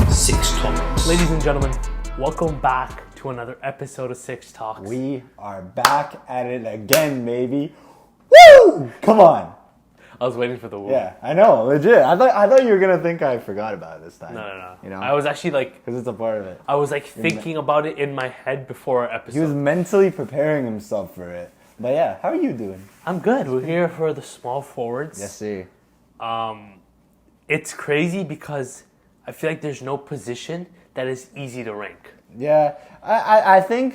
Six Talks. Ladies and gentlemen, welcome back to another episode of Six Talks. We are back at it again, baby. Woo! Come on. I was waiting for the woo. Yeah, I know, legit. I thought you were gonna think I forgot about it this time. No. You know, I was actually like, because it's a part of it. I was like thinking about it in my head before our episode. He was mentally preparing himself for it. But yeah, how are you doing? I'm good. We're here for the small forwards. Yes, sir. It's crazy because I feel like there's no position that is easy to rank. Yeah, I think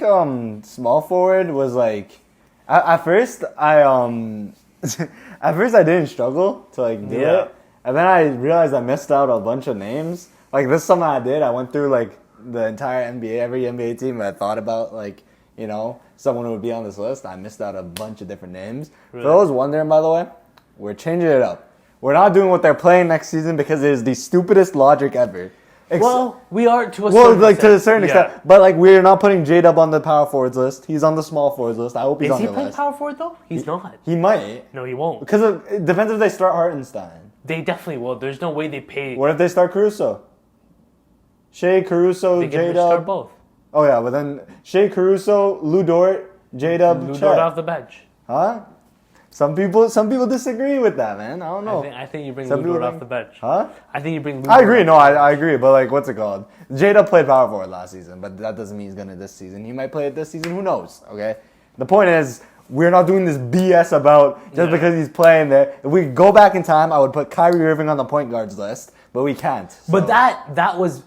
small forward was like at first I didn't struggle to like do it, and then I realized I missed out a bunch of names. Like this summer I did. I went through like the entire NBA, every NBA team. I thought about like someone who would be on this list. I missed out a bunch of different names. Really? For those wondering, by the way, we're changing it up. We're not doing what they're playing next season because it is the stupidest logic ever. Well, we are to a certain extent. To a certain extent. But like we're not putting J-Dub on the power forwards list. He's on the small forwards list. I hope he's on the list. Is he playing power forward though? He's not. He might. No, he won't. Because it depends if they start Hartenstein. They definitely will. There's no way they pay. What if they start Caruso? Shea, Caruso, They can J-Dub. start both. Oh yeah, but then Shea, Caruso, Lou Dort, J-Dub, Lou Chet. Dort off the bench. Huh? Some people disagree with that, man. I don't know. I think you bring Lou Dort off the bench. Huh? I think you bring Lou I Dort agree. off No, the bench. I agree. But like, what's it called? J-Dub played power forward last season, but that doesn't mean he's gonna this season. He might play it this season. Who knows? Okay. The point is, we're not doing this BS about just because he's playing there. If we go back in time, I would put Kyrie Irving on the point guards list, but we can't. So. But that was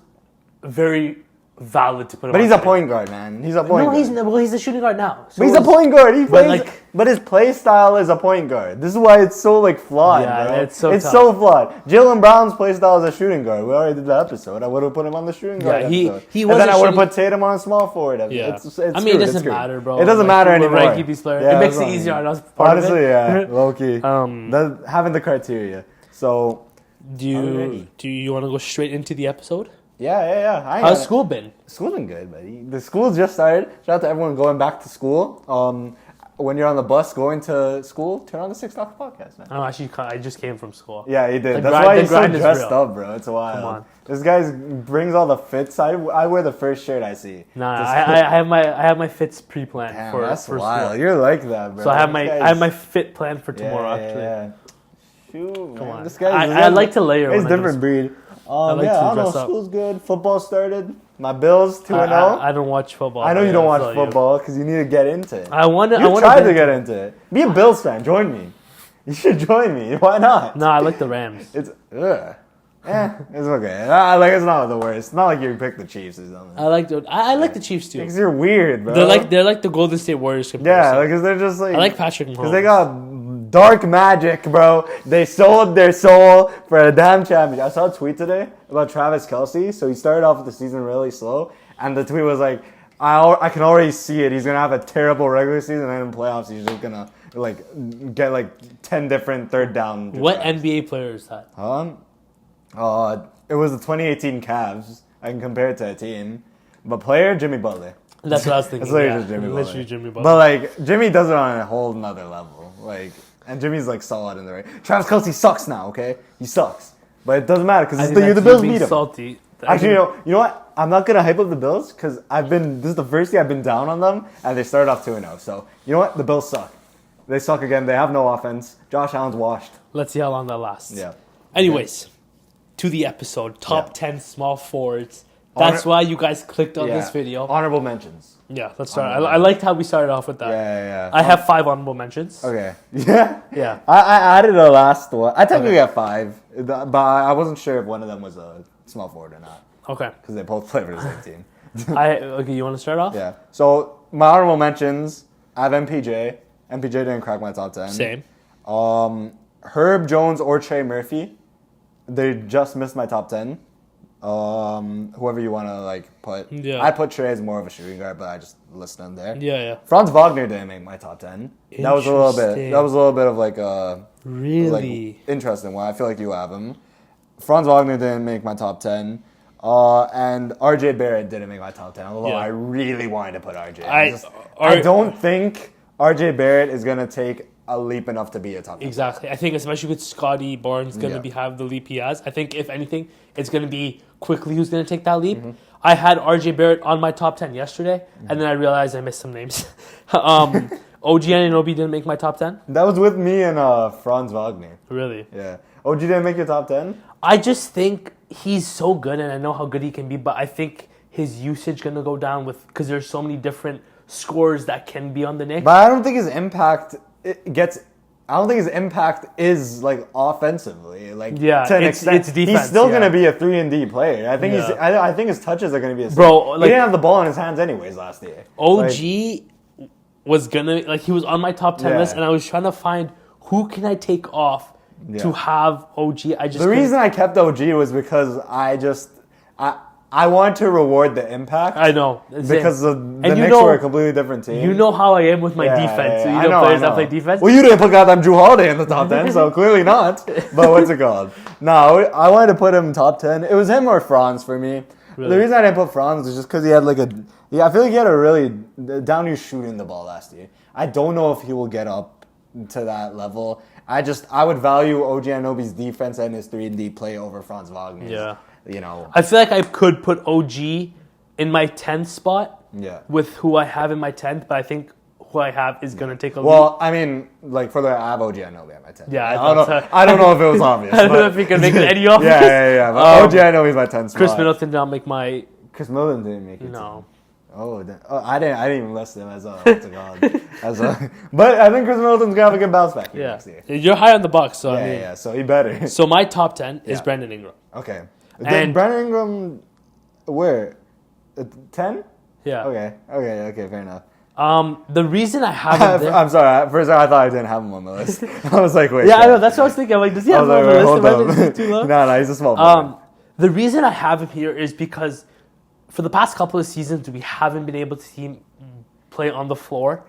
very valid to put him But on he's a screen. point guard, man. He's a point guard. He's a shooting guard now. So But he's a point guard. He plays, like- but his play style is a point guard. This is why it's so like flawed, Yeah, bro. it's so tough. so flawed. Jalen Brown's play style is a shooting guard. We already did the episode. I would have put him on the shooting guard episode. he and was then a I would have shooting- put Tatum on a small forward episode. Yeah. It's I mean, screwed. it doesn't It's screwed. matter, bro. It doesn't matter people anymore. rank these players. Yeah, it makes that's it easier fine. on us. Part Honestly, of it. yeah, low key. Having the criteria. So Do you want to go straight into the episode? yeah. How's school been? School's been good, buddy. The school just started. Shout out to everyone going back to school. When you're on the bus going to school, turn on the Six Talks podcast, man. Oh, actually, I just came from school. Yeah, he did. The That's grind- why the he's so grind is dressed real. up, bro. It's wild. Come on. This guy brings all the fits. I wear the first shirt I see. Nah, Just- I have my fits pre-planned Damn, for that's for wild. school. You're like that, bro. So I have This my guy's- fit plan for tomorrow actually. Yeah. Shoot, Come man. on. This guy's, I like to layer. He's when I go to different breed. like yeah, to I don't know. dress up. School's good. Football started. My Bills 2-0. I don't watch football. I know you but don't I watch feel you. football because you need to get into it. I want to. You tried to get into it. Be a Bills fan. Join me. You should join me. Why not? No, I like the Rams. It's it's okay. Like it's not the worst. It's not like you picked the Chiefs or something. I like the Chiefs too. Because you're weird, bro. They're like the Golden State Warriors yeah, comparison. because they're just like I like Patrick Mahomes. because they got dark magic, bro. They sold their soul for a damn championship. I saw a tweet today about Travis Kelce. So he started off the season really slow, and the tweet was like, I can already see it. He's gonna have a terrible regular season, and in playoffs, he's just gonna get 10 different third down. What drives. NBA player is that? It was the 2018 Cavs. I can compare it to a team, but player Jimmy Butler. That's what I was thinking. It's literally yeah. just Jimmy Butler. Literally Jimmy Butler. But like Jimmy does it on a whole nother level. And Jimmy's like solid in the right. Travis Kelce sucks now. Okay, he sucks, but it doesn't matter because the Bills beat him. Salty. Actually, you know what? I'm not gonna hype up the Bills because this is the first year I've been down on them, and they started off 2-0. So you know what? The Bills suck. They suck again. They have no offense. Josh Allen's washed. Let's see how long that lasts. Yeah. Anyways, to the episode. Top 10 small forwards. That's why you guys clicked on this video. Honorable mentions. Yeah, let's start. I liked how we started off with that. Yeah. I have 5 honorable mentions. Okay. Yeah. Yeah. I added a last one. I technically got 5, but I wasn't sure if one of them was a small forward or not Okay. because they both play for the same team. Okay, you want to start off? Yeah. So my honorable mentions, I have MPJ. MPJ didn't crack my top 10. Same. Herb Jones or Trey Murphy. They just missed my top 10. Whoever you want to put. Yeah. I put Trey as more of a shooting guard, but I just listed him there. Yeah. Franz Wagner didn't make my top 10. That was a little bit of a Really? interesting one. I feel like you have him. Franz Wagner didn't make my top 10. And RJ Barrett didn't make my top 10, although I really wanted to put RJ. I don't think RJ Barrett is going to take a leap enough to be a top 10. Exactly. I think especially with Scotty Barnes going to have the leap he has, I think if anything, it's going to be quickly who's going to take that leap. I had RJ Barrett on my top 10 yesterday, and then I realized I missed some names. OG Anunoby didn't make my top 10. That was with me and Franz Wagner. Really? Yeah. OG didn't make your top 10? I just think he's so good, and I know how good he can be, but I think his usage going to go down because there's so many different scores that can be on the Knicks. But I don't think his impact is like offensively. Like to an extent, it's defense. He's still gonna be a 3-and-D player. I think I think his touches are gonna be a bro. Like, he didn't have the ball in his hands anyways last year. OG was gonna he was on my top 10 list, and I was trying to find who can I take off to have OG. The reason I kept OG was because I want to reward the impact. I know. Because the Knicks were a completely different team. You know how I am with my defense. So you know players that play defense. Well, you didn't put goddamn Drew Holiday in the top 10, so clearly not. But what's it called? No, I wanted to put him top 10. It was him or Franz for me. Really? The reason I didn't put Franz is just because he had I feel like he had a really down shooting the ball last year. I don't know if he will get up to that level. I would value OG Anunoby's defense and his 3-and-D play over Franz Wagner's. Yeah. You know, I feel like I could put OG in my 10th spot with who I have in my 10th, but I think who I have is going to take a lead. Well, I mean, like, I have OG Anunoby at my 10th. Yeah, I don't know if it was obvious. I don't know if you can make it any obvious. Yeah. But OG Anunoby is my 10th spot. Chris Middleton did not make my... Chris Middleton didn't make it. No. I didn't even list him as a but I think Chris Middleton's gonna have a good bounce back next year. You're high on the Bucks, so I mean, so he better. So my top 10 is Brandon Ingram. Okay. And Brandon Ingram, where? 10? Yeah. Okay, fair enough. The reason I have him I'm sorry. First, I thought I didn't have him on the list. I was like, wait. Yeah, I know. That's what I was thinking. I'm like, does he have him on the list? Is too low? No, he's a small player. The reason I have him here is because for the past couple of seasons, we haven't been able to see him play on the floor.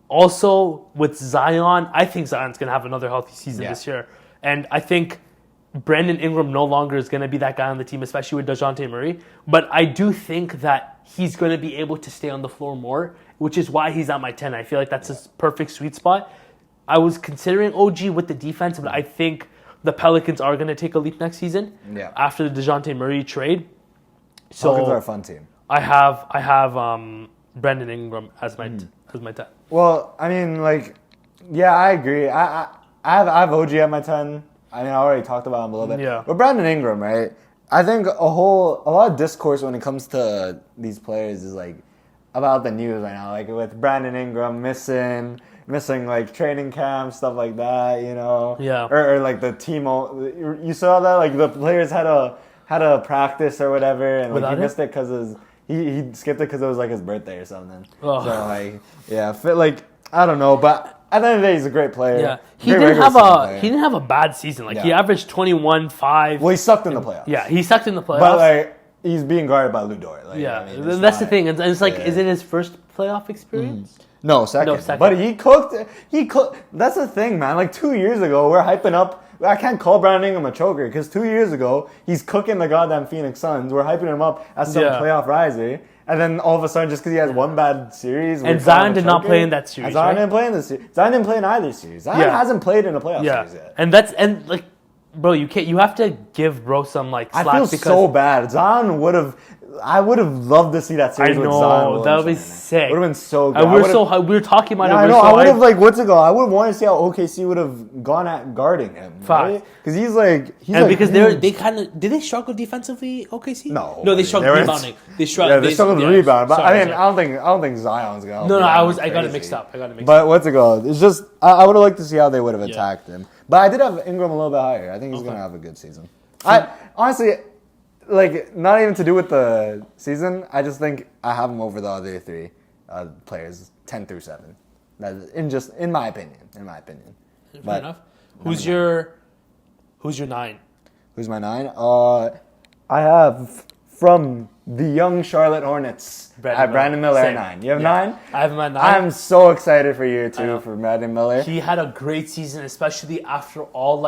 Also, with Zion, I think Zion's going to have another healthy season this year. And I think Brandon Ingram no longer is going to be that guy on the team, especially with DeJounte Murray. But I do think that he's going to be able to stay on the floor more, which is why he's at my 10. I feel like that's a perfect sweet spot. I was considering OG with the defense, but I think the Pelicans are going to take a leap next season after the DeJounte Murray trade. So Pelicans are a fun team. I have Brandon Ingram as my 10. Well, I mean, I agree. I have OG at my 10. I mean, I already talked about him a little bit. Yeah. But Brandon Ingram, right? I think a lot of discourse when it comes to these players is about the news right now, with Brandon Ingram missing training camp, stuff like that, you know. Yeah. Or the team. You saw that the players had a practice or whatever, and he missed it because he skipped it because it was his birthday or something. Oh. So I don't know, but. At the end of the day, he's a great player. Yeah, he didn't have a bad season. He averaged 21-5. Well, he sucked in the playoffs. Yeah, he sucked in the playoffs. But he's being guarded by Lou Dort. That's the thing. And it's is it his first playoff experience? No, second. But he cooked. That's the thing, man. 2 years ago, we're hyping up. I can't call Brandon Ingram a choker because 2 years ago, he's cooking the goddamn Phoenix Suns. We're hyping him up as some playoff riser. And then all of a sudden, just because he has one bad series, and Zion did not play in that series. Zion didn't play in the series. Zion didn't play in either series. Zion hasn't played in a playoff series yet. And bro, you have to give bro some slack. I feel so bad. I would have loved to see that series with Zion. That would be sick. It would have been so good. We were talking about it. I know. I would have I would have wanted to see how OKC would have gone at guarding him. Right? Because because they kind of did they struggle defensively? OKC? No, they struggled rebounding. They struggled with rebound. But I don't think Zion's gonna. No, I got it mixed up. But what's it called? It's just I would have liked to see how they would have attacked him. But I did have Ingram a little bit higher. I think he's gonna have a good season. I honestly. Not even to do with the season. I just think I have him over the other three players, 10 through 7. In my opinion. Fair enough. Who's your 9? Who's my 9? I have from the young Charlotte Hornets. Brandon Miller at 9. You have 9? I have him at 9. I'm so excited for year 2 for Brandon Miller. He had a great season, especially after all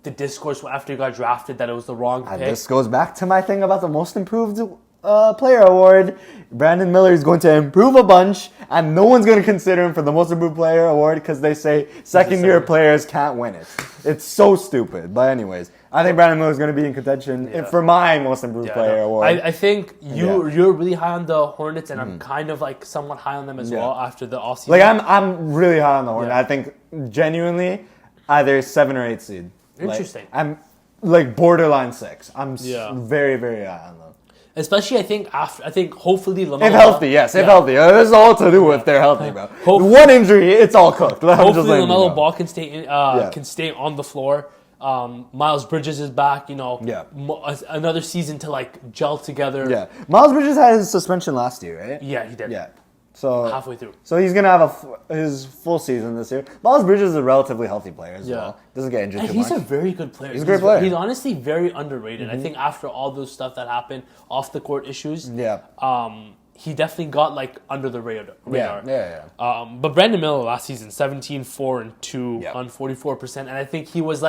the discourse after he got drafted that it was the wrong pick. This goes back to my thing about the most improved Player award. Brandon Miller is going to improve a bunch, and no one's going to consider him for the Most Improved Player award because they say second-year players can't win it. It's so stupid. But anyways, I think Brandon Miller is going to be in contention for my Most Improved Player award. I think you're really high on the Hornets, and I'm kind of like somewhat high on them as well after the offseason. Like I'm really high on the Hornets. I think genuinely either 7 or 8 seed. Interesting. Like, I'm like borderline 6. I'm very, very high on them. Especially, I think hopefully LaMelo. If healthy, yes. If healthy, this is all to do if they're healthy, bro. Hopefully, one injury, it's all cooked. Hopefully, LaMelo Ball can stay on the floor. Miles Bridges is back. Another season to like gel together. Yeah, Miles Bridges had his suspension last year, right? Yeah, he did. Yeah, so halfway through. So he's gonna have his full season this year. Miles Bridges is a relatively healthy player as well. Doesn't get injured too much. He's a very good player. He's a great player. He's honestly very underrated. I think after all those stuff that happened off the court issues, he definitely got like under the radar. Yeah. But Brandon Miller last season, 17, 4, and 2 on 44%, and I think he was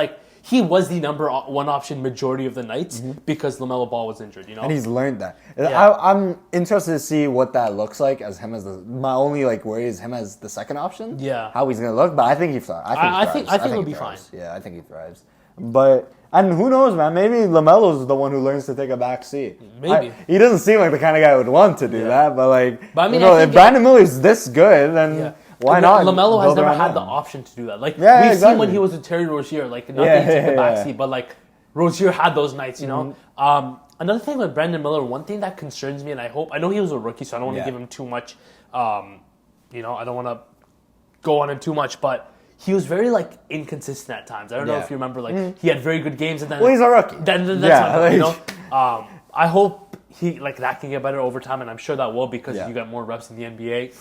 the number one option majority of the nights because LaMelo Ball was injured, And he's learned that. I'm interested to see what that looks like as him as my only worry is him as the second option. Yeah. How he's going to look, but I think he thrives. I think he'll be fine. Yeah, I think he thrives. And who knows, man? Maybe LaMelo's the one who learns to take a back seat. Maybe. He doesn't seem like the kind of guy who would want to do that, but I mean, if Brandon Miller's this good, then... Why not? LaMelo has never had the option to do that. We've seen when he was with Terry Rozier, not that he took the backseat, but Rozier had those nights, you know. Another thing with Brandon Miller, one thing that concerns me, and I know he was a rookie, so I don't want to give him too much. I don't want to go on him too much, but he was very inconsistent at times. I don't know if you remember, he had very good games, and then he's a rookie. I hope he that can get better over time, and I'm sure that will because you get more reps in the NBA.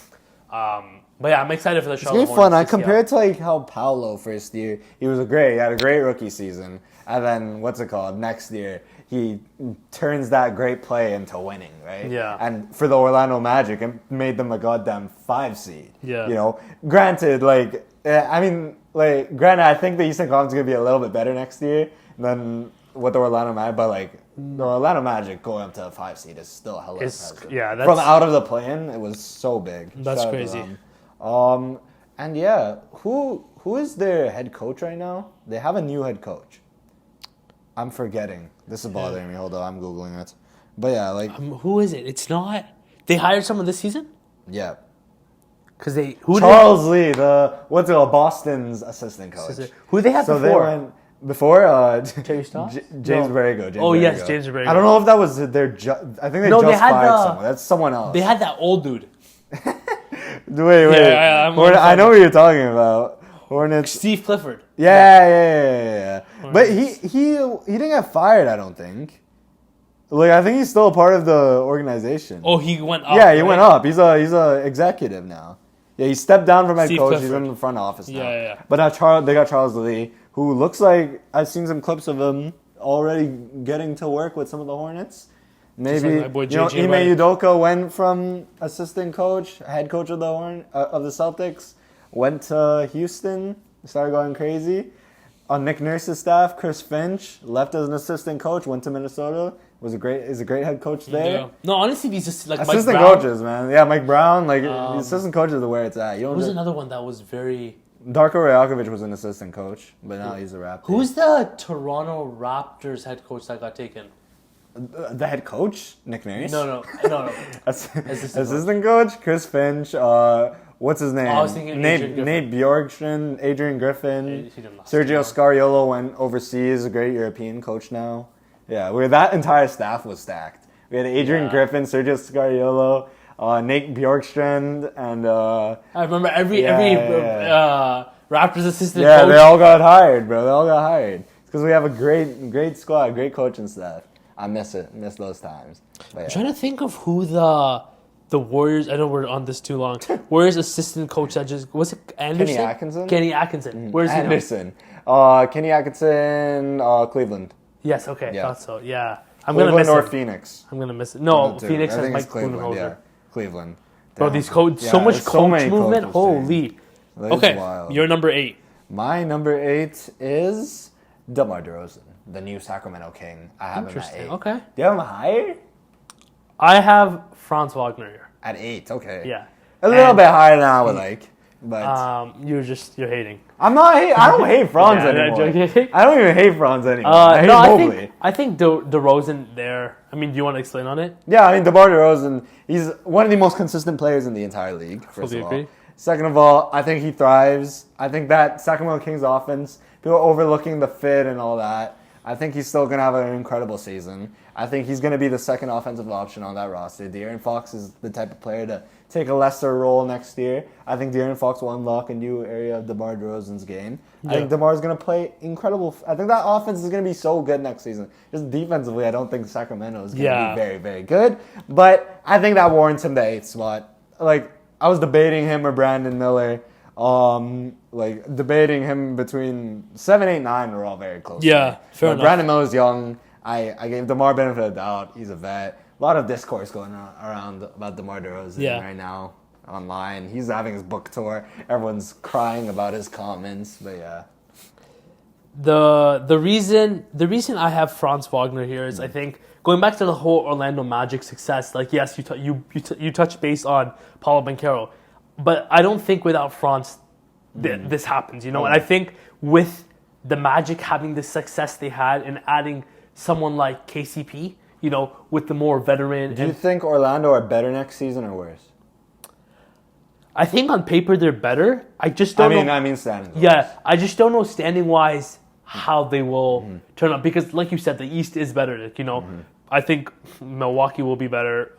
But yeah, I'm excited for the Charlotte Hornets. It's fun. Compared to how Paolo first year, he had a great rookie season, and then next year he turns that great play into winning, right? Yeah. And for the Orlando Magic, it made them a goddamn 5 seed. Yeah. Granted, granted, I think the Eastern Conference is gonna be a little bit better next year than what the Orlando Magic, but the Orlando Magic going up to a 5 seed is still hella impressive. Yeah, from out of the play-in, it was so big. That's crazy. And yeah, who is their head coach right now? They have a new head coach. I'm forgetting. This is bothering me. Hold on, I'm Googling it. But yeah, who is it? It's not. They hired someone this season? Yeah. Because Charles Lee, Boston's assistant coach. Who they had before? Terry Stotts? James Borrego. James Borrego. I don't know if that was their. I think they just fired someone. That's someone else. They had that old dude. Wait. Yeah, I know what you're talking about. Hornets. Steve Clifford. Yeah. But he didn't get fired, I don't think. I think he's still a part of the organization. Oh, he went up. Yeah, he went up. He's a executive now. Yeah, he stepped down from head coach. Clifford. He's in the front office now. Yeah. But now they got Charles Lee, who looks like I've seen some clips of him already getting to work with some of the Hornets. Maybe my boy Ime Udoka went from assistant coach, head coach of the Celtics, went to Houston, started going crazy. On Nick Nurse's staff, Chris Finch left as an assistant coach, went to Minnesota, is a great head coach there. Yeah. No, honestly, these just assistant coaches, man. Yeah, Mike Brown, the assistant coaches are where it's at. Who's another one that was very. Darko Rajakovic was an assistant coach, but now he's a Raptor. Who's the Toronto Raptors head coach that got taken? The head coach, Nick Nurse? No. Assistant coach, Chris Finch. What's his name? I was thinking Nate Bjorkstrand, Adrian Griffin. Sergio Scariolo went overseas, a great European coach now. Yeah, that entire staff was stacked. We had Adrian Griffin, Sergio Scariolo, Nate Bjorkstrand, and I remember every Raptors assistant coach. Yeah, they all got hired, bro. They all got hired. It's because we have a great squad, great coaching staff. I miss it. Miss those times. I'm trying to think of who the Warriors. I know we're on this too long. Warriors assistant coach that just was it Anderson? Kenny Atkinson. Where's Anderson? Kenny Atkinson. Cleveland. Yes. Okay. Thought so. Yeah. Cleveland gonna miss Phoenix. I'm gonna miss it. No, Phoenix has Mike Budenholzer. Yeah. Cleveland. Bro, these so much coach movement. Holy. Okay. Wild. You're number 8. My number 8 is DeMar DeRozan, the new Sacramento King. I have him at 8. Okay. Do you have him higher? I have Franz Wagner here. At 8, okay. Yeah. A little bit higher than I would like, but you're hating. I'm not. I don't hate Franz Yeah, anymore. joking. I don't even hate Franz anymore. I hate Mobley. I think DeRozan there. I mean, do you want to explain on it? Yeah, I mean, DeMar DeRozan, he's one of the most consistent players in the entire league, first of all. Agree. Second of all, I think he thrives. I think that Sacramento Kings offense, people are overlooking the fit and all that. I think he's still going to have an incredible season. I think he's going to be the second offensive option on that roster. De'Aaron Fox is the type of player to take a lesser role next year. I think De'Aaron Fox will unlock a new area of DeMar DeRozan's game. Yeah. I think DeMar is going to play incredible. I think that offense is going to be so good next season. Just defensively, I don't think Sacramento is going to be very, very good. But I think that warrants him the 8th spot. Like, I was debating him or Brandon Miller. Debating him between 7, 8, 9 are all very close. Yeah, fair enough. Brandon Miller's young. I gave DeMar benefit of the doubt. He's a vet. A lot of discourse going around about DeMar DeRozan right now online. He's having his book tour. Everyone's crying about his comments, but yeah. The reason I have Franz Wagner here is I think going back to the whole Orlando Magic success. Like yes, you touched base on Paulo Banchero, but I don't think without Franz this happens. And I think with the Magic having the success they had and adding someone like KCP, with the more veteran. Do you think Orlando are better next season or worse? I think on paper they're better. I just don't know. I mean standing. Yeah, I just don't know standing wise how they will turn out because, like you said, the East is better. I think Milwaukee will be better.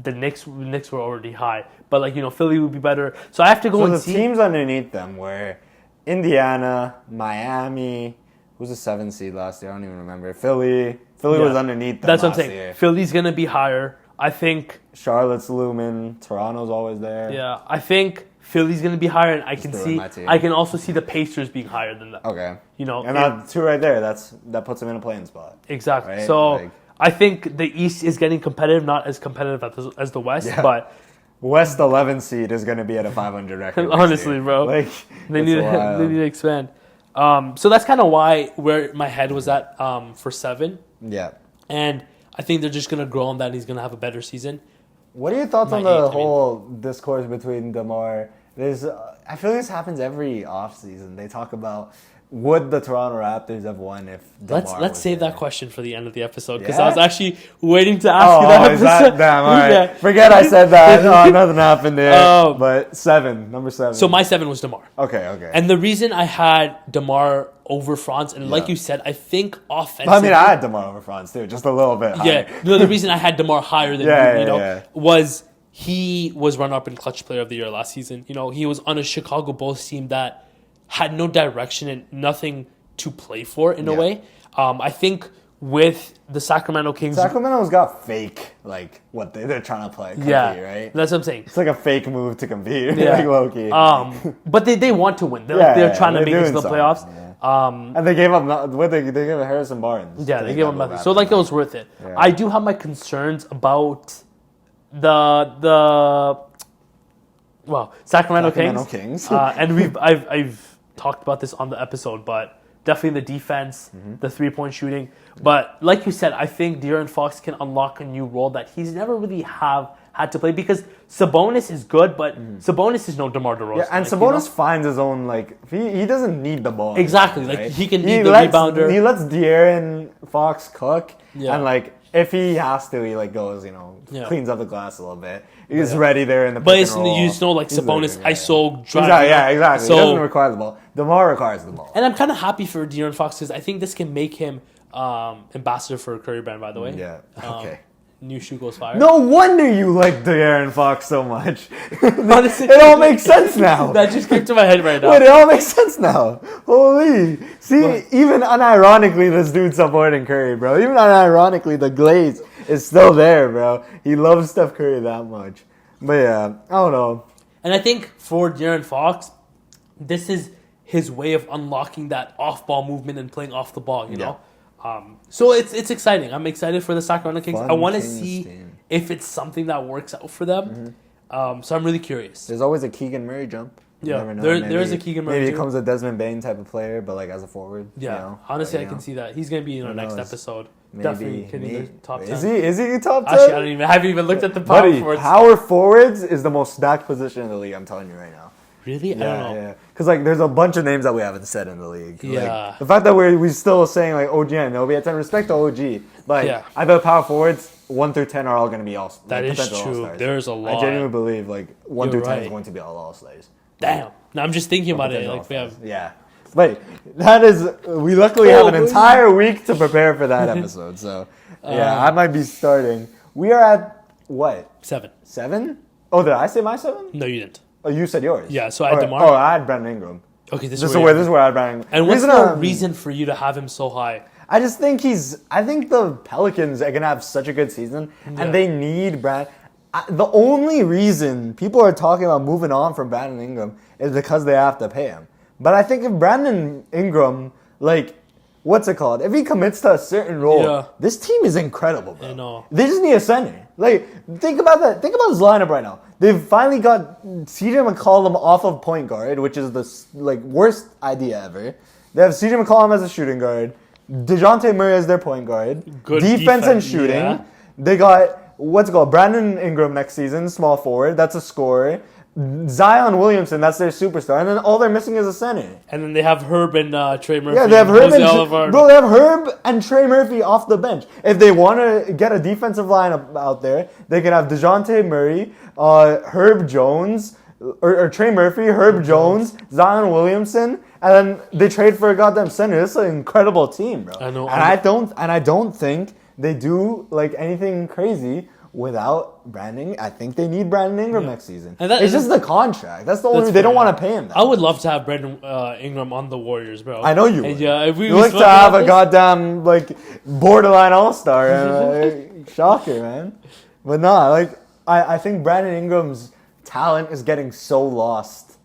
The Knicks were already high, but Philly will be better. So I have to go and see. So the teams underneath them were Indiana, Miami. Who's the 7th seed last year? I don't even remember. Philly was underneath them. That's what I'm saying. Year. Philly's gonna be higher. I think Charlotte's looming. Toronto's always there. Yeah, I think Philly's gonna be higher, and I can also see the Pacers being higher than that. Okay. And that 2 right there. That puts them in a playing spot. Exactly. Right? So I think the East is getting competitive, not as competitive as the West, but West 11th seed is going to be at a 500 record. Honestly, bro, they need to expand. So that's kind of where my head was at for 7. Yeah. And I think they're just going to grow on that and he's going to have a better season. What are your thoughts on the whole discourse between DeMar? I feel like this happens every offseason. They talk about would the Toronto Raptors have won if DeMar Let's save there? That question for the end of the episode because I was actually waiting to ask you that. Is that damn? All right. Yeah. Forget I said that. Nothing happened there. But 7, number 7. So my 7 was DeMar. Okay. And the reason I had DeMar over Franz, and like you said, I think offensively. I had DeMar over Franz too, just a little bit higher. Yeah. No, the reason I had DeMar higher than was he was runner-up in Clutch Player of the Year last season. He was on a Chicago Bulls team that had no direction and nothing to play for in a way. I think with the Sacramento Kings, Sacramento's got fake what they're trying to play. Right. That's what I'm saying. It's like a fake move to compete. Low-key. But they want to win. They're trying to make it to the playoffs. Yeah. And they gave up. They gave Harrison Barnes. Yeah, they gave up nothing. So it was worth it. Yeah. I do have my concerns about the Sacramento Kings. And I've talked about this on the episode, but definitely the defense, the 3-point shooting. But like you said, I think De'Aaron Fox can unlock a new role that he's never really had to play because Sabonis is good, but Sabonis is no DeMar DeRozan. Yeah, and Sabonis finds his own, he doesn't need the ball. Exactly. Right? He can be the rebounder. He lets De'Aaron Fox cook, and if he has to, he goes, cleans up the glass a little bit. He's ready there in the pick and roll. You know, Sabonis ISO driving. Exactly. So, he doesn't require the ball. DeMar requires the ball. And I'm kind of happy for De'Aaron Fox because I think this can make him ambassador for Curry Brand, by the way. Yeah. Okay. New shoe goes fire. No wonder you like De'Aaron Fox so much. Honestly, it all makes sense now. That just came to my head right now. Wait, it all makes sense now. Holy. See, even unironically, this dude's supporting Curry, bro. Even unironically, the glaze is still there, bro. He loves Steph Curry that much. But yeah, I don't know. And I think for De'Aaron Fox, this is his way of unlocking that off-ball movement and playing off the ball, you know? So it's exciting. I'm excited for the Sacramento Kings. I want to see if it's something that works out for them. So I'm really curious. There's always a Keegan Murray jump. You never know. There's a Keegan Murray maybe too. it comes a Desmond Bain type of player, but like as a forward. Yeah, you know? honestly, But, I can see that. He's gonna be in our next episode. Maybe Definitely hitting the top 10. Is he top 10? Actually, I haven't even looked at the power forwards. Power forwards is the most stacked position in the league. I'm telling you right now. Really? I don't know. Yeah. Because like, there's a bunch of names that we haven't said in the league. Yeah. Like, the fact that we're still saying like OG and Nobi, it's respect to OG. But I bet power forwards 1 through 10 are all going to be all. That is true. All-stars. There's a lot. I genuinely believe like 1 through 10 is going to be all stars. Damn. Now I'm just thinking about it. Like we have. Yeah. But that is, we luckily have an entire week to prepare for that episode. So I might be starting. We are at what? 7. 7? Oh, did I say my 7? No, you didn't. Oh, you said yours. Yeah, so I had Demar. Oh, I had Brandon Ingram. Okay, this is where I had Brandon Ingram. And what's the reason for you to have him so high? I just think I think the Pelicans are going to have such a good season, and they need Brandon. The only reason people are talking about moving on from Brandon Ingram is because they have to pay him. But I think if Brandon Ingram, like, what's it called? If he commits to a certain role, this team is incredible, bro. I know. They just need a center. Like, think about that. Think about this lineup right now. They've finally got CJ McCollum off of point guard, which is the worst idea ever. They have CJ McCollum as a shooting guard, DeJounte Murray as their point guard, good defense and shooting. Yeah. They got Brandon Ingram next season, small forward. That's a scorer. Zion Williamson, that's their superstar, and then all they're missing is a center. And then they have Herb and Trey Murphy. Yeah, they have Herb they have Herb and Trey Murphy off the bench. If they want to get a defensive line out there, they can have DeJounte Murray, Herb Jones, or Trey Murphy, Herb Jones, Zion Williamson, and then they trade for a goddamn center. This is an incredible team, bro. I know. And I don't think they do like anything crazy without Brandon. I think they need Brandon Ingram next season. It's just the contract. That's the only reason. They don't want to pay him that. I would love to have Brandon Ingram on the Warriors, bro. I know you would. Yeah, if you like to have a goddamn like borderline all-star. Shocker, man. But nah, I think Brandon Ingram's talent is getting so lost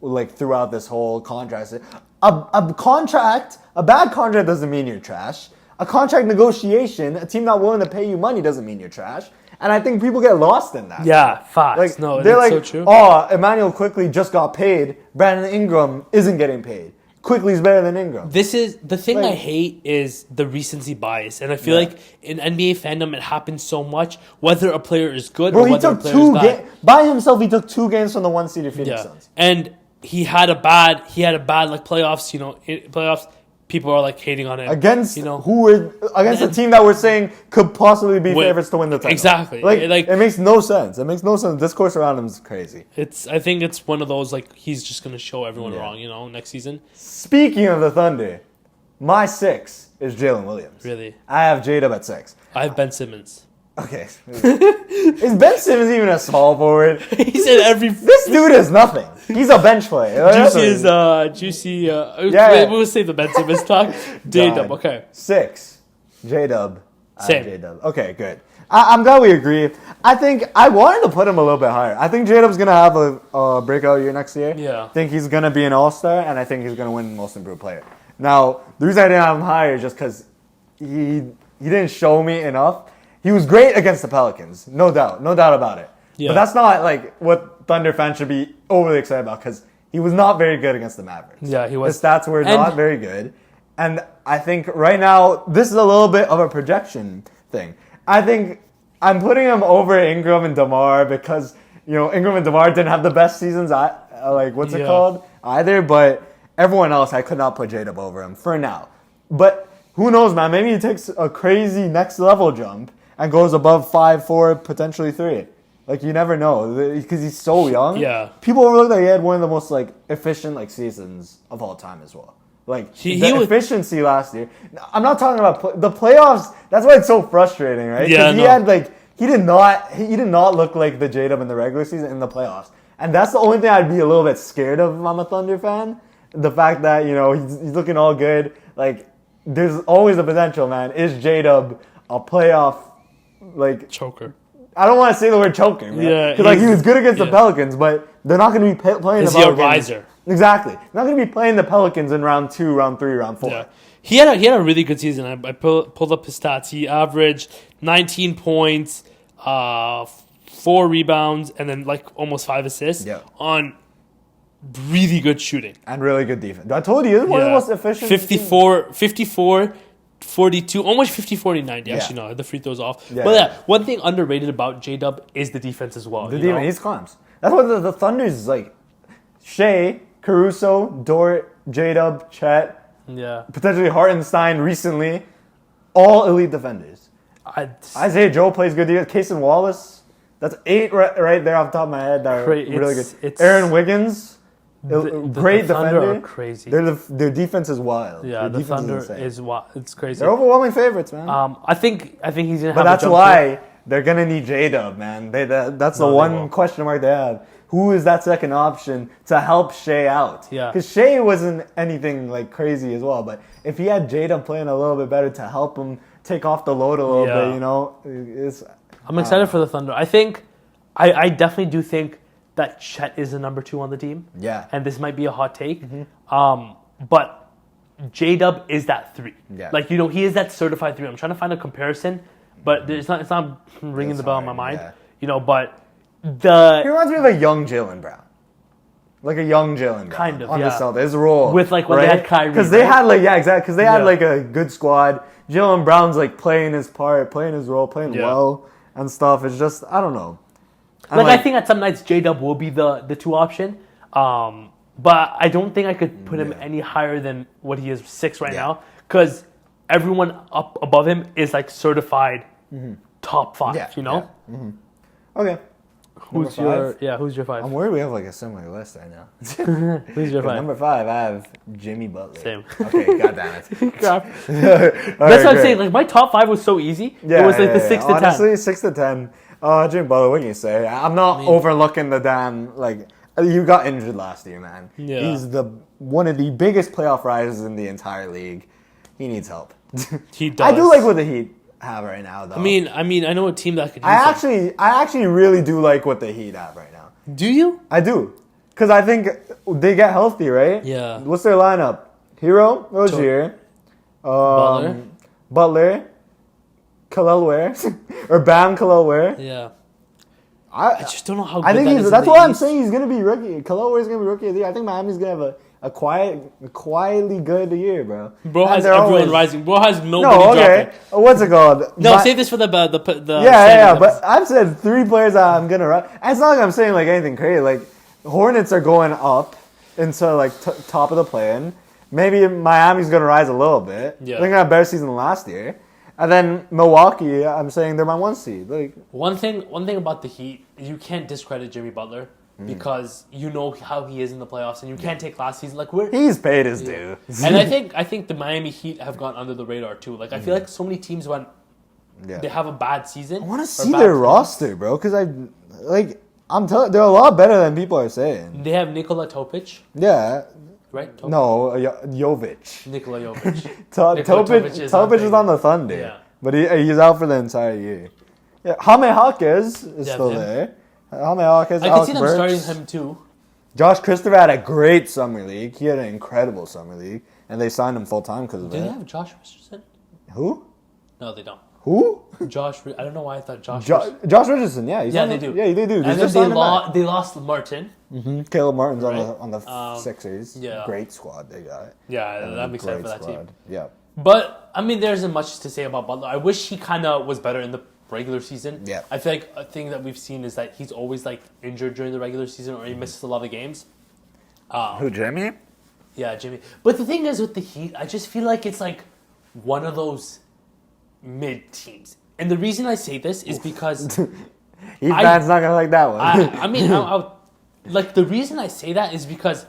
throughout this whole contract. A bad contract doesn't mean you're trash. A contract negotiation, a team not willing to pay you money doesn't mean you're trash. And I think people get lost in that. Yeah, facts. They're so true. Oh, Emmanuel Quickly just got paid. Brandon Ingram isn't getting paid. Quickly's better than Ingram. This is the thing I hate is the recency bias, and I feel like in NBA fandom it happens so much. Whether a player is good or whether a player is bad. By himself, he took 2 games from the 1-seeded Phoenix Suns. And he had a bad playoffs. Playoffs. People are hating on it against a team that we're saying could possibly be favorites to win the title. Exactly. It makes no sense. It makes no sense. Discourse around him is crazy. I think it's one of those he's just gonna show everyone wrong. Next season. Speaking of the Thunder, my 6 is Jalen Williams. Really? I have J-Dub at 6. I have Ben Simmons. Okay. Is Ben Simmons even a small forward? He said This dude is nothing. He's a bench player. Juicy. We'll save the Ben Simmons talk. J-Dub, okay. 6. J-Dub. Same. J-Dub. Okay, good. I'm glad we agree. I think I wanted to put him a little bit higher. I think J-Dub's going to have a breakout year next year. Yeah. I think he's going to be an all-star, and I think he's going to win Most Improved Player. Now, the reason I didn't have him higher is just because he didn't show me enough. He was great against the Pelicans, no doubt about it. Yeah. But that's not what Thunder fans should be overly excited about because he was not very good against the Mavericks. Yeah, he was. His stats were not very good. And I think right now, this is a little bit of a projection thing. I think I'm putting him over Ingram and Demar because, Ingram and Demar didn't have the best seasons, either. But everyone else, I could not put J-Dub over him for now. But who knows, man? Maybe he takes a crazy next level jump and goes above 5'4", potentially 3. You never know because he's so young. Yeah. People overlook that he had one of the most efficient seasons of all time as well. Efficiency last year. I'm not talking about the playoffs. That's why it's so frustrating, right? Yeah. He had he did not look like the J-Dub in the regular season in the playoffs, and that's the only thing I'd be a little bit scared of if I'm a Thunder fan. The fact that he's looking all good. There's always a potential, man. Is J-Dub a playoff? Choker. I don't want to say the word choker, man. Yeah, because he was good against the Pelicans, but they're not going to be playing the Pelicans. Is he a riser? Exactly. They're not going to be playing the Pelicans in round 2, round 3, round 4. Yeah. He had a really good season. I pulled up his stats. He averaged 19 points, 4 rebounds, and then almost 5 assists on really good shooting. And really good defense. I told you, he's one of the most efficient. 54, 42, almost 50-40-90. Actually, no, the free throws off. Yeah, But one thing underrated about J-Dub is the defense as well. The defense, he's clamps. That's what the Thunder's like. Shea, Caruso, Dort, J-Dub, Chet, potentially Hartenstein recently, all elite defenders. Isaiah Joe plays good defense. Casey Wallace, that's 8 right there off the top of my head. That are really good. Aaron Wiggins, great the Thunder defender. Are crazy. Their defense is wild. Yeah, their the Thunder is wild. It's crazy. They're overwhelming favorites, man. I think he's gonna. But that's why they're gonna need J-Dub, man. That's the one question mark they have. Who is that second option to help Shea out? Yeah. Because Shea wasn't anything like crazy as well. But if he had J-Dub playing a little bit better to help him take off the load a little bit, I'm excited for the Thunder. I think, I definitely do think that Chet is the number 2 on the team. Yeah. And this might be a hot take. But J-Dub is that 3. Yeah. Like, he is that certified 3. I'm trying to find a comparison, but it's not ringing the bell in my mind. Yeah. But he reminds me of a young Jaylen Brown. Like a young Jaylen Brown. Kind of, on the Celtics. His role. With, like, when they had Kyrie. Because they had, exactly. Because they had, a good squad. Jaylen Brown's, playing his part, playing his role, playing well and stuff. It's just, I don't know. I think at some nights J-Dub will be the 2 option. But I don't think I could put him any higher than what he is 6 right now. Because everyone up above him is, certified top 5, you know? Yeah. Okay. Who's your 5? I'm worried we have a similar list right now. Who's your 5? Number 5, I have Jimmy Butler. Same. Okay, goddamn it. That's what I'm saying. My top 5 was so easy. Yeah, it was the 6 to 10. Honestly, 6 to 10. Jimmy Butler, what can you say? I'm not overlooking the damn you got injured last year, man. Yeah. He's one of the biggest playoff risers in the entire league. He needs help. He does. I do like what the Heat have right now, though. I mean, I know a team that could. I actually really do like what the Heat have right now. Do you? I do, because I think they get healthy, right? Yeah. What's their lineup? Hero, Rozier, Butler, Khalil Ware, or Bam Khalil Ware. Yeah. I just don't know how good I think that is. that's why I'm saying he's going to be rookie. Khalil Ware's going to be rookie of the year. I think Miami's going to have a quietly good year, bro. Bro has everyone rising. Bro has nobody dropping. What's it called? No, save this for the yeah. But I've said 3 players that I'm going to run. It's not like I'm saying anything crazy. Hornets are going up into top of the play-in. Maybe Miami's going to rise a little bit. Yeah. They're going to have a better season than last year. And then Milwaukee, I'm saying they're my 1 seed. One thing about the Heat, you can't discredit Jimmy Butler because you know how he is in the playoffs, and you can't take last season. He's paid his due. And I think the Miami Heat have gone under the radar too. I feel like so many teams when they have a bad season. I want to see their roster, bro, because I'm telling, they're a lot better than people are saying. They have Nikola Topic. Yeah. Right? Topic? No, Jovic. Nikola Jovic. Topic is on the Thunder, but he's out for the entire year. Yeah, Jaime Hawkins is still there. Jaime Hawkins, I can see them starting him too. Josh Christopher had a great summer league. He had an incredible summer league, and they signed him full time because of it. Do they have Josh Richardson? Who? No, they don't. Who? I don't know why I thought Josh Richardson, yeah. They do. Yeah, they do. And then they lost Martin. Mm-hmm. Caleb Martin's on the Sixers. Yeah. Great squad they got. Yeah, I'm excited for that team. Yeah. But, there isn't much to say about Butler. I wish he kind of was better in the regular season. Yeah. I feel like a thing that we've seen is that he's always injured during the regular season or he misses a lot of games. Who, Jimmy? Yeah, Jimmy. But the thing is with the Heat, I just feel like it's one of those mid teams. And the reason I say this is because Heat fans not gonna like that one. The reason I say that is because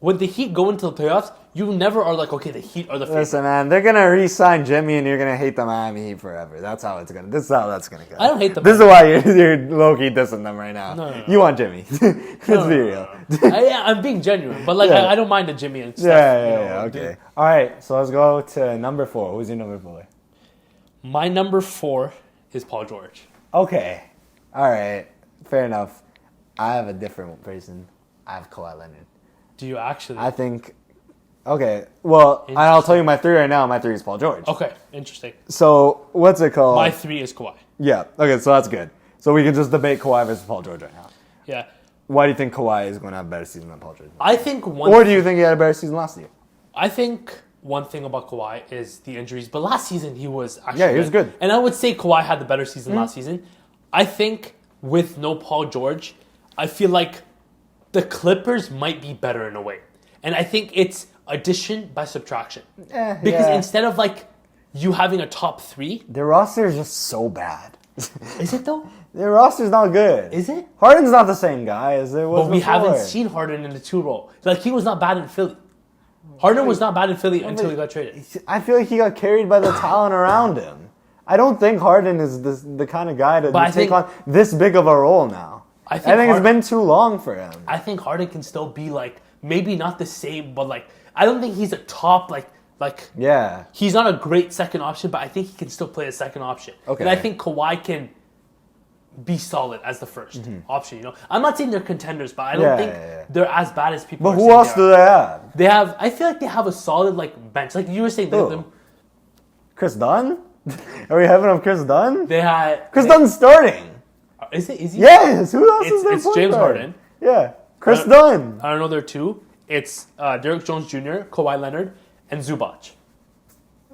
when the Heat go into the playoffs, you never are okay, the Heat are the favorite. Listen, man, they're gonna re-sign Jimmy, and you're gonna hate the Miami Heat forever. This is how that's gonna go. I don't hate them. This is why you're low-key dissing them right now. No. You want Jimmy? Let's be real. I'm being genuine, but I don't mind the Jimmy and stuff. Yeah. Okay. All right, so let's go to number 4. Who's your number 4? My number 4 is Paul George. Okay. All right. Fair enough. I have a different person. I have Kawhi Leonard. Do you actually? I think. Okay. Well, I'll tell you my 3 right now. My 3 is Paul George. Okay. Interesting. So what's it called? My 3 is Kawhi. Yeah. Okay. So that's good. So we can just debate Kawhi versus Paul George right now. Yeah. why do you think Kawhi is going to have a better season than Paul George? I think Or do you think he had a better season last year? I think one thing about Kawhi is the injuries, but last season he was actually he was good. And I would say Kawhi had the better season last season. I think with no Paul George, I feel like the Clippers might be better in a way. And I think it's addition by subtraction. Because instead of like you having a top 3, their roster is just so bad. Is it though? Their roster's not good. Is it? Harden's not the same guy as it was But we before. haven't seen Harden in the 2 role. Like he was not bad in Philly. Harden was not bad in Philly until he got traded. I feel like he got carried by the talent around him. I don't think Harden is the kind of guy to take on this big of a role now. I think it's been too long for him. I think Harden can still be like, maybe not the same, but like, I don't think he's a top, yeah. He's not a great second option, but I think he can still play a second option. Okay. And I think Kawhi can be solid as the first option, you know? I'm not saying they're contenders, but I don't think they're as bad as people But are who saying else do they have? They have, I feel like they have a solid, bench. Like you were saying, them. Chris Dunn? Are we having up Chris Dunn? They had... Chris Dunn's starting. Is he? Yes. Who else is there? It's James Harden. Yeah. Chris Dunn. I don't know, there are 2. It's Derek Jones Jr., Kawhi Leonard, and Zubac.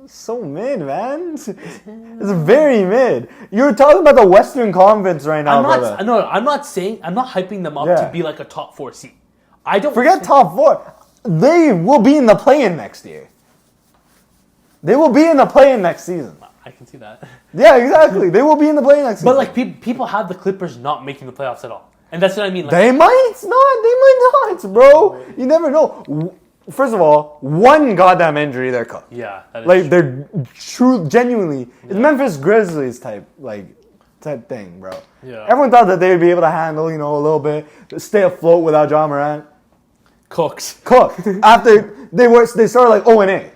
So mid, man. It's very mid. You're talking about the Western Conference right now, brother. I'm not hyping them up to be like a top 4 seed. I don't forget top 4. They will be in the play-in next year. They will be in the play-in next season. I can see that. Yeah, exactly. They will be in the play-in next season. But like people have the Clippers not making the playoffs at all, and that's what I mean. Like, they might not, bro. You never know. First of all, one goddamn injury, they're cooked. Yeah, that is true. They're genuinely. It's Memphis Grizzlies type thing, bro. Yeah. Everyone thought that they would be able to handle, a little bit, stay afloat without Ja Morant. Cooked. After they started like 0-8.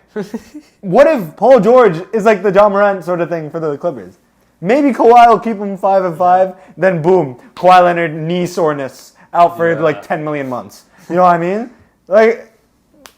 What if Paul George is like the Ja Morant sort of thing for the Clippers? Maybe Kawhi will keep him 5-5. Then boom, Kawhi Leonard knee soreness out for 10 million months. You know what I mean?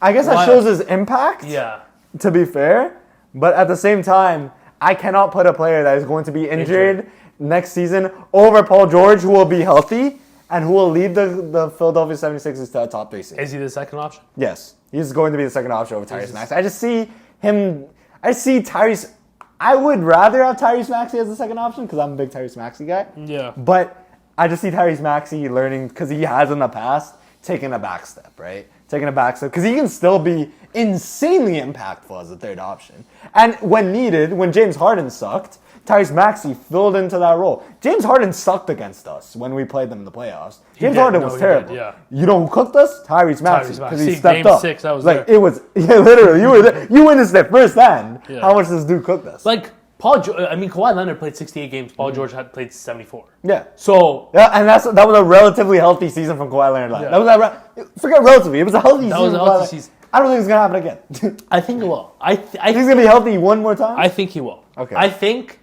I guess that shows his impact. Yeah. To be fair, but at the same time, I cannot put a player that is going to be injured next season over Paul George, who will be healthy and who will lead the Philadelphia 76ers to a top 3 seed. Is he the second option? Yes. He's going to be the second option over Tyrese Maxey. I just see Tyrese. I would rather have Tyrese Maxey as the second option because I'm a big Tyrese Maxey guy. Yeah. But I just see Tyrese Maxey learning, because he has in the past, taking a back step, right? Taking a back step. Because he can still be insanely impactful as a third option. And when needed, when James Harden sucked, Tyrese Maxey filled into that role. James Harden sucked against us when we played them in the playoffs. James Harden was terrible. You know who cooked us? Tyrese Maxey. Because he stepped Game up. 6, I was like, there. It was, literally, you were there. You witnessed it firsthand. Yeah. How much this dude cooked us. Like, Kawhi Leonard played 68 games. Paul George had played 74. Yeah. So... Yeah, and that was a relatively healthy season from Kawhi Leonard. Yeah. Forget relatively. It was a healthy season. That was a healthy season. I don't think it's going to happen again. I think it will. I think he's going to be healthy one more time? I think he will. Okay. I think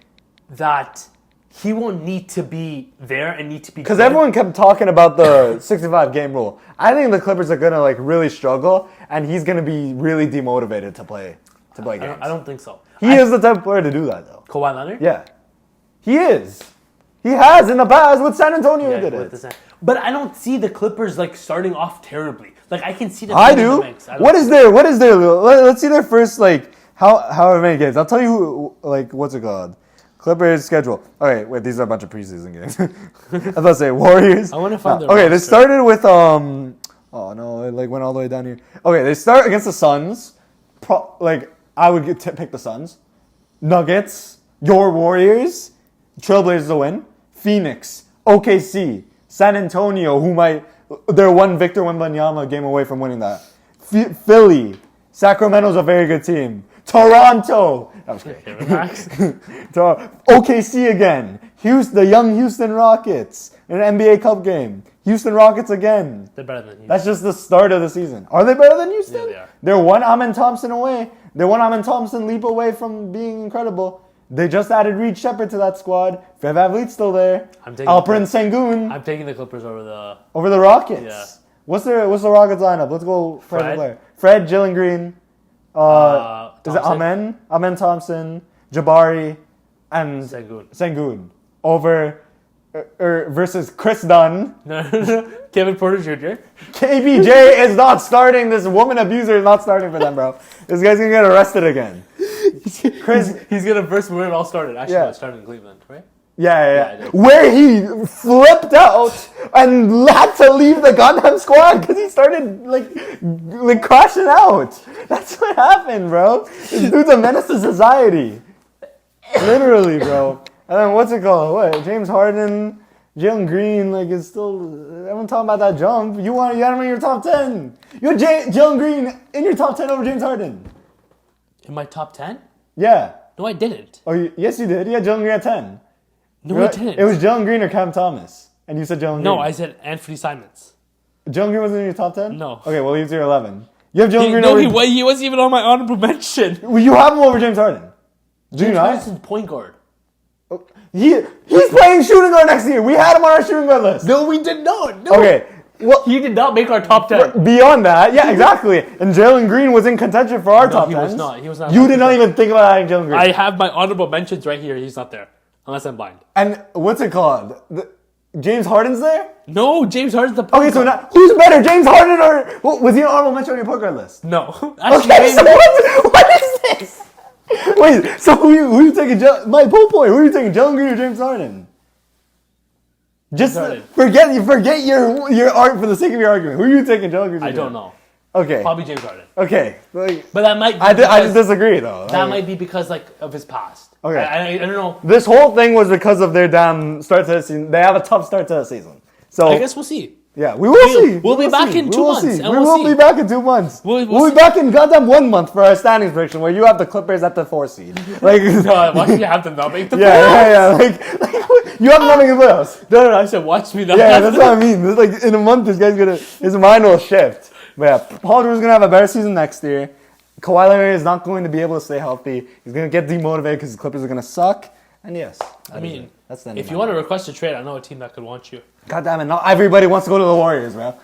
that he won't need to be there and need to be... Because everyone kept talking about the 65-game rule. I think the Clippers are going to really struggle, and he's going to be really demotivated to play games. I don't think so. He is the type of player to do that, though. Kawhi Leonard? Yeah. He is. He has in the past with San Antonio did it. But I don't see the Clippers starting off terribly. I can see them. I do. What is their? Let's see their first however many games. I'll tell you who, what's it called? Clippers schedule. Okay, wait, these are a bunch of preseason games. I was about to say Warriors. I want to find their Okay, roster. they started with oh no, it went all the way down here. Okay, they start against the Suns. I would pick the Suns. Nuggets, your Warriors, Trailblazers to win. Phoenix, OKC, San Antonio, they're one Victor Wembanyama game away from winning that. Philly, Sacramento's a very good team. Toronto, that was great. OKC again. The young Houston Rockets in an NBA Cup game. Houston Rockets again. They're better than Houston. That's just the start of the season. Are they better than Houston? Yeah, they are. They're one Amen Thompson away. They're one Amen Thompson leap away from being incredible. They just added Reed Shepherd to that squad. Fred VanVleet's still there. Alperen Sengun. I'm taking the Clippers over the Rockets. Yeah. What's the Rockets lineup? Let's go Fred. Fred, Jalen Green. Is it Amen? Amen Thompson, Jabari, and Sengun. Sengun over versus Chris Dunn. Kevin Porter Jr. KBJ is not starting. This woman abuser is not starting for them, bro. This guy's gonna get arrested again. Chris, he's gonna verse where it all started. Actually, Yeah. it started in Cleveland, right? yeah. Where he flipped out and had to leave the goddamn squad because he started like crashing out. That's what happened, bro. This dude's a menace to society. Literally, bro. And then what's it called? What? James Harden, Jalen Green, like is still. Everyone talking about that jump. You had him in your top 10. You had Jalen Green in your top 10 over James Harden. In my top 10? Yeah. No, I didn't. Oh, yes, you did. You had Jalen Green at 10. No, I didn't. It was Jalen Green or Cam Thomas, and you said Jalen Green. No, I said Anthony Simons. Jalen Green wasn't in your top 10? No. Okay, well, he's your 11. You have Jalen Green over... He wasn't even on my honorable mention. Well, you have him over James Harden. Do you James not? Harden's point guard. He's playing shooting guard next year. We had him on our shooting guard list. No, we did not. No. Okay. Well, He did not make our top 10. beyond that, yeah, exactly. And Jalen Green was in contention for our top 10. he was not. He was not. You did not even think about adding Jalen Green. I have my honorable mentions right here. He's not there. Unless I'm blind. And what's it called? James Harden's there? No, James Harden's the point Okay, so guard. now, who's better, James Harden or... Was he an honorable mention on your point guard list? No. Actually, Okay, so what is this? Wait, so who you taking? My whole point. Who are you taking, Jalen Green or James Harden? Just Harden. forget your art for the sake of your argument. Who are you taking, Jalen Green? I don't know. Okay. Probably James Harden. Okay. Like, But that might be I just because- disagree though. That Like, might be because of his past. Okay. I don't know. This whole thing was because of their damn start to the season. They have a tough start to the season. So I guess we'll see. yeah, we will see. We'll be back in 2 months, and We we'll will see. be back in 2 months. We'll We'll be back in goddamn 1 month for our standings prediction, where you have the Clippers at the 4 seed. Like, Why do you have to not make the playoffs? yeah. Like you have nothing in playoffs. No, I said watch me not. Yeah, that's what I mean. It's like in a month, this guy's his mind will shift. But yeah, Paul George is gonna have a better season next year. Kawhi Leonard is not going to be able to stay healthy. He's gonna get demotivated because the Clippers are gonna suck. And yes, I mean, that's the end if of you my want to request a trade, I know a team that could want you. God damn it! Not everybody wants to go to the Warriors, bro.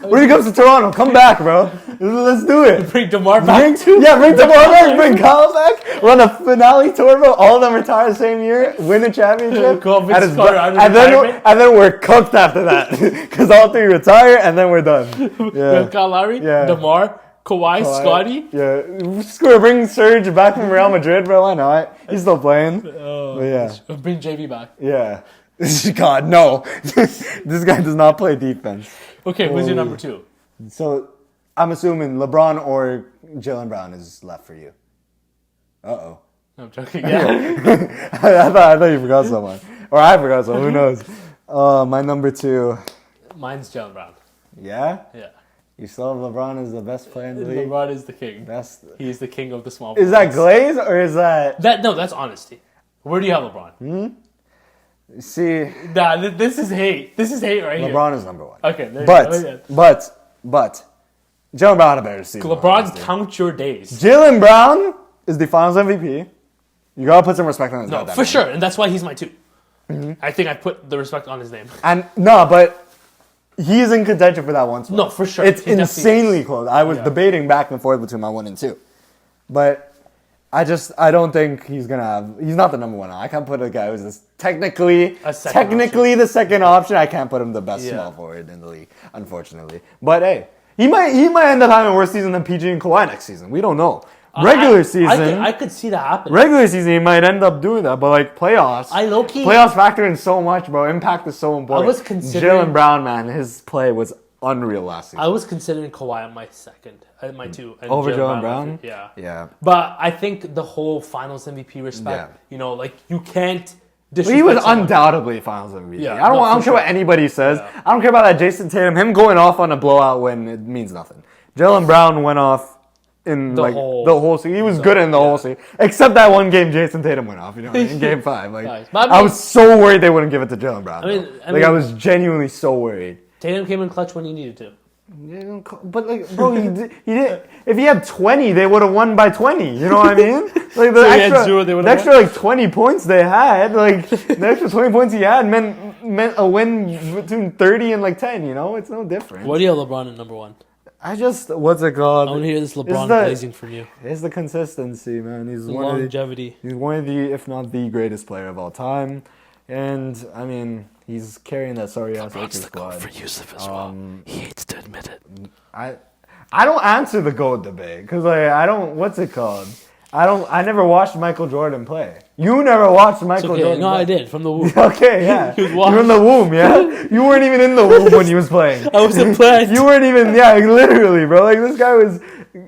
When he comes to Toronto, come back, bro. Let's do it. Bring DeMar back. Bring DeMar back. Bring Kyle back. Run a finale tour, bro. All of them retire the same year. Win a championship. Go Vince and, it's Carter done. out of retirement. and then we're cooked after that because all three retire and then we're done. We Yeah. have Kyle Lowry, Yeah. DeMar, Kawhi, Scotty. Yeah. Screw it. Bring Serge back from Real Madrid, bro. Why not? He's still playing. But yeah. Bring JV back. Yeah. God, no. This guy does not play defense. Okay, who's your number 2? So, I'm assuming LeBron or Jaylen Brown is left for you. Uh-oh. No, I'm joking. Yeah. I thought you forgot someone. Or I forgot someone. Who knows? My number 2. Mine's Jalen Brown. Yeah? Yeah. You still have LeBron as the best player in the league? LeBron is the king. Best. He's the king of the small Is that forwards. glaze or is that... No, that's honesty. Where do you have LeBron? See, Nah, this is hate. This is hate right LeBron is number 1. here. Okay, there you go. But, Jaylen Brown had a better season. LeBron, count your days. Jaylen Brown is the Finals MVP. You gotta put some respect on his No, goddamn for name. sure, and that's why he's my 2. I think I put the respect on his name. And no, but he's in contention for that one spot. No, for sure. It's He definitely insanely close. I was debating back and forth between my 1 and 2. But I don't think he's not the number 1. I can't put a guy who's technically A second the second option. I can't put him the best small forward in the league, unfortunately. But hey, he might end up having a worse season than PG and Kawhi next season. We don't know. Regular season, I could see that happen. regular season, he might end up doing that, but like playoffs, playoffs factor in so much, bro. Impact is so important. I was considering- Jaylen Brown, man, his play was unreal last season. I was considering Kawhi on my 2nd, my 2. And Over Jaylen was Brown? Yeah. Yeah. But I think the whole Finals MVP respect, like you can't disrespect He was someone. undoubtedly Finals MVP. Yeah, I don't for care sure. what anybody says. Yeah. I don't care about that Jason Tatum. Him going off on a blowout win, it means nothing. Jaylen Brown went off in The the whole whole season. He was good in the whole season. Except that one game Jason Tatum went off, in game 5. Like Nice. But I was so worried they wouldn't give it to Jaylen Brown. I mean- I was genuinely so worried. Tatum came in clutch when he needed to. Yeah, but like, bro, he did. If he had 20, they would have won by 20. You know what I mean? Like the So he had extra, 0, they would've the extra like 20 points they had, like the extra 20 points he had meant a win between 30 and like 10. You know, it's no different. What do you have LeBron at number 1? What's it called? I want to hear this LeBron the- blazing from you. It's the consistency, man. He's The one longevity. he's one of the, if not the greatest player of all time. And I mean, He's carrying that sorry ass Lakers LeBron's the GOAT squad. for Yousuf as well. He hates to admit it. I don't answer the GOAT debate because I don't. What's it called? I never watched Michael Jordan play. You never watched Michael Jordan. No, play. I did from the womb. Okay, yeah. He was You were in the womb, yeah. You weren't even in the womb when he was playing. I was a plant. You weren't even, yeah, literally, bro. Like this guy was,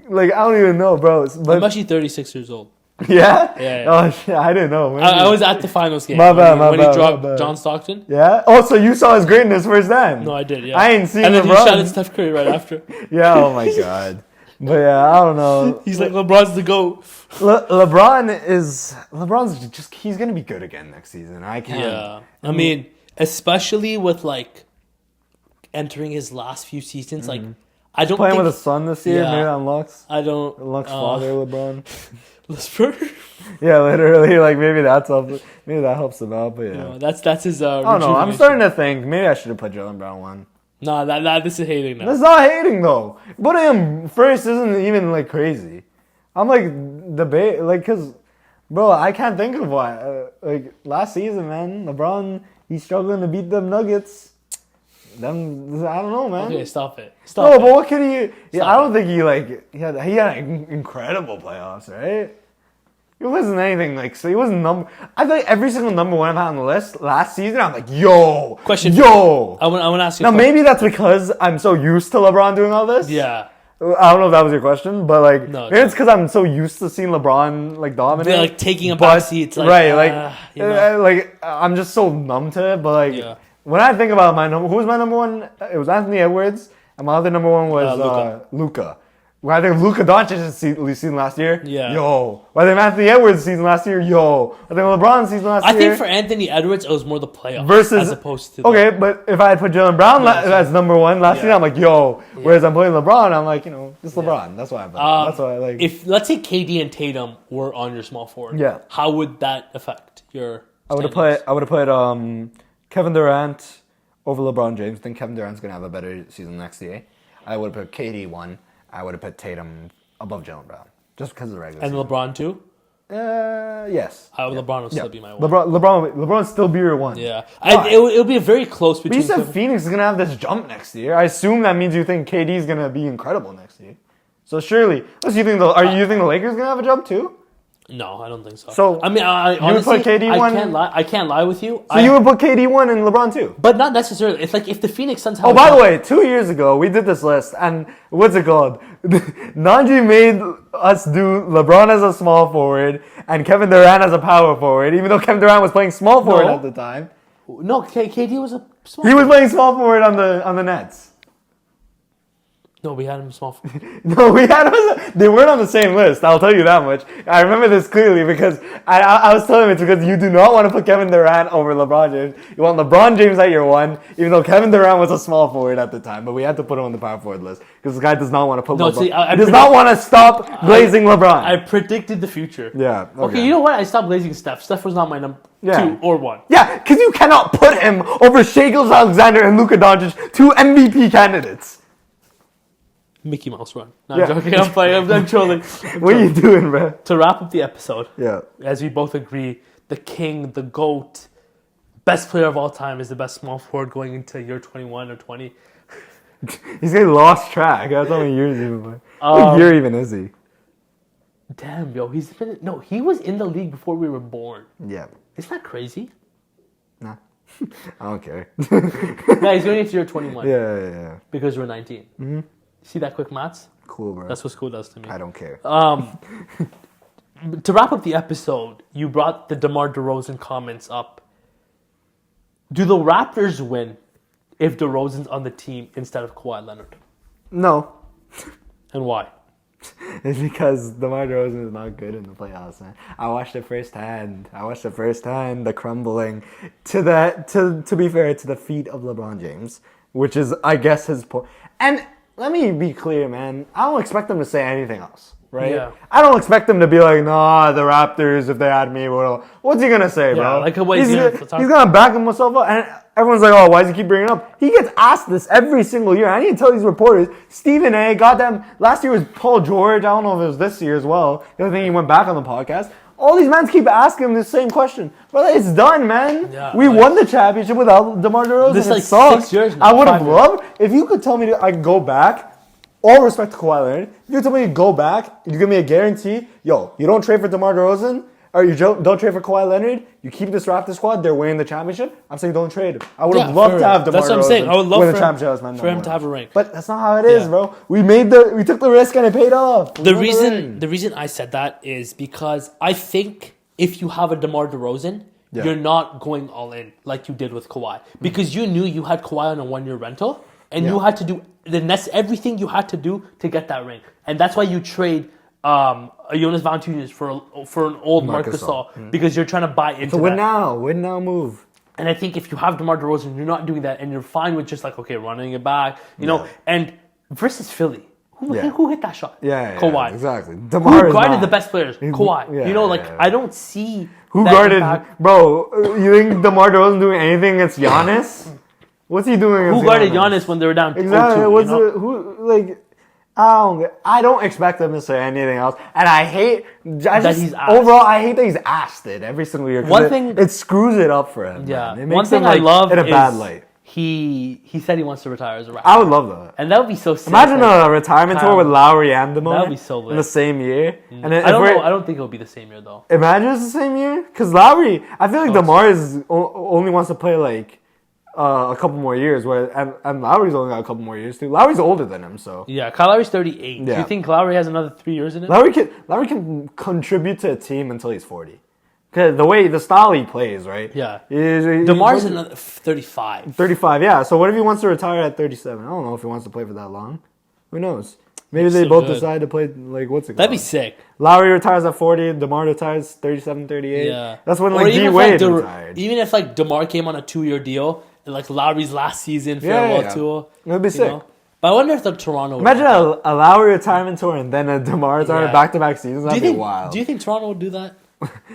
like I don't even know, bro. But I'm actually 36 years old. yeah. Yeah. Oh shit, I didn't know. I was at the finals game. My bad, when my he dropped bad. John Stockton. Yeah. Oh, so you saw his greatness firsthand. No, I did. Yeah. I ain't seen And then LeBron. he shot at Steph Curry right after. Yeah. Oh my god. But yeah, I don't know. He's like, LeBron's the GOAT. LeBron's just he's gonna be good again next season. I can't. Yeah. I mean, especially with like entering his last few seasons, like I don't Playing think, with his son this year, Yeah. maybe on Lux. Luck's Lux's father, LeBron. Yeah, Yeah, literally, like maybe that helps him out. But yeah, that's his. I don't know. I'm starting to think maybe I should have put Jaylen Brown one. Nah, this is hating now. That's not hating though. Putting him first isn't even like crazy. I'm like debate like because, bro, I can't think of why. Like last season, man, LeBron he's struggling to beat them Nuggets. Them, I don't know, man. Okay, stop it. No, but what could he? Yeah, I Stop don't think he had incredible playoffs, right? He wasn't anything like so. He wasn't number. I feel like every single number one I've had on the list last season, I'm like, yo, Question. yo. I want to ask you. Now maybe that's because I'm so used to LeBron doing all this. Yeah. I don't know if that was your question, but like No, maybe it's because I'm so used to seeing LeBron like dominate, Yeah, like taking a backseat. It's like, right? you know. Like I'm just so numb to it. But like Yeah. when I think about who was my number one? It was Anthony Edwards, and my other number one was Luka. When I think of Luka Doncic's season last year, Yeah. yo. When I think of Anthony Edwards' season last year, yo. I think of LeBron's season last year. I think for Anthony Edwards, it was more the playoffs versus as opposed to. Okay, but if I had put Jaylen Brown as number one last season, I'm like, yo. Whereas I'm playing LeBron, I'm like, it's LeBron. That's why I'm. That's why I like. If let's say KD and Tatum were on your small forward, how would that affect your? I would have put Kevin Durant over LeBron James. I think Kevin Durant's gonna have a better season next year. I would have put KD one. I would have put Tatum above Jaylen Brown just because of the regular season. LeBron too. Yes. LeBron would still be my one. LeBron still be your one. Yeah, it would be a very close between. But you said Phoenix is gonna have this jump next year. I assume that means you think KD is gonna be incredible next year. So surely, unless you think you think the Lakers gonna have a jump too? No, I don't think so. So I mean, I honestly, would put KD one. I can't lie with you. So you would put KD one and LeBron two, but not necessarily. It's like if the Phoenix Suns have. Oh, by the way, 2 years ago we did this list, and what's it called? Nanji made us do LeBron as a small forward and Kevin Durant as a power forward, even though Kevin Durant was playing small forward at the time. No, KD was a small. He was playing small forward on the Nets. No, we had him small forward. No, we had him. They weren't on the same list. I'll tell you that much. I remember this clearly because I was telling him it's because you do not want to put Kevin Durant over LeBron James. You want LeBron James at your one, even though Kevin Durant was a small forward at the time. But we had to put him on the power forward list because this guy does not want to put LeBron. See, he does not want to stop glazing LeBron. I predicted the future. Yeah. Okay, you know what? I stopped glazing Steph. Steph was not my number 2 or 1. Yeah, because you cannot put him over Shai Gilgeous-Alexander and Luka Doncic, 2 MVP candidates. Mickey Mouse run. No, I'm joking. I'm playing. I'm trolling. What are you doing, bro? To wrap up the episode, as we both agree, the king, the GOAT, best player of all time is the best small forward going into year 21 or 20. He's getting lost track. That's how many years even play. What year even is he? Damn, yo. He was in the league before we were born. Yeah. Isn't that crazy? Nah. I don't care. Yeah, he's going into year 21. Yeah. Because we're 19. Mm-hmm. See that quick maths? Cool, bro. That's what school does to me. I don't care. To wrap up the episode, you brought the DeMar DeRozan comments up. Do the Raptors win if DeRozan's on the team instead of Kawhi Leonard? No. And why? It's because DeMar DeRozan is not good in the playoffs, man. I watched it firsthand. The crumbling to be fair, to the feet of LeBron James, which is, I guess, his point. And let me be clear, man. I don't expect them to say anything else, right? Yeah. I don't expect them to be like, nah, the Raptors, if they had me, what's he gonna say, bro? Like a way he's gonna back himself up. And everyone's like, oh, why does he keep bringing it up? He gets asked this every single year. I need to tell these reporters, Stephen A, goddamn, last year was Paul George. I don't know if it was this year as well. The other thing, he went back on the podcast. All these men keep asking him the same question. But it's done, man. Yeah, we won the championship without DeMar DeRozan. This is like 6 years now. I would have loved, if you could tell me I can go back, all respect to Kawhi Leonard, if you tell me to go back, you give me a guarantee, yo, you don't trade for DeMar DeRozan, or you don't trade for Kawhi Leonard, you keep this Raptors squad, they're winning the championship, I'm saying don't trade him. I would have loved to have DeMar That's what I'm saying. I would love win a championship, for him to have a ring. But that's not how it is, bro. We took the risk and it paid off. The reason I said that is because I think if you have a DeMar DeRozan, you're not going all in like you did with Kawhi. Because you knew you had Kawhi on a 1-year rental, and you had to do everything you had to do to get that ring. And that's why you trade Jonas Valanciunas for an old Marc Gasol, because you're trying to buy into win now move. And I think if you have DeMar DeRozan, you're not doing that, and you're fine with just like, okay, running it back, you know. And versus Philly, who hit that shot? Kawhi. Yeah, exactly. DeMar who guarded the best players? Kawhi. I don't see who guarded impact. Bro, you think DeMar DeRozan doing anything against Giannis? What's he doing against Who guarded Giannis when they were down 2-2? Exactly. I don't expect him to say anything else, and I hate that he's asked it every single year. It screws it up for him. Yeah, man. It makes him I love in a bad light. He said he wants to retire as a Raptor. I would love that, and that would be so sick. Imagine a retirement tour with Lowry and DeMar. That would be so lit. In the same year. And I don't think it'll be the same year though. Imagine it's the same year, because Lowry. I feel like DeMar only wants to play like a couple more years, and Lowry's only got a couple more years too. Lowry's older than him, so yeah. Kyle Lowry's 38. Yeah. Do you think Lowry has another 3 years in it? Lowry can contribute to a team until he's 40. Cause the style he plays, right? Yeah. DeMar's another 35. 35, yeah. So what if he wants to retire at 37? I don't know if he wants to play for that long. Who knows? Maybe they both decide to play, like, what's it called? That'd be sick. Lowry retires at 40, DeMar retires 37, 38. Yeah. That's when, like, D-Wade retired. Even if, like, DeMar came on a 2-year deal, and, like, Lowry's last season farewell tour. It would be sick. Know? But I wonder if the Toronto... Imagine a Lowry retirement tour and then a DeMar retirement back-to-back seasons. That'd be wild. Do you think Toronto would do that?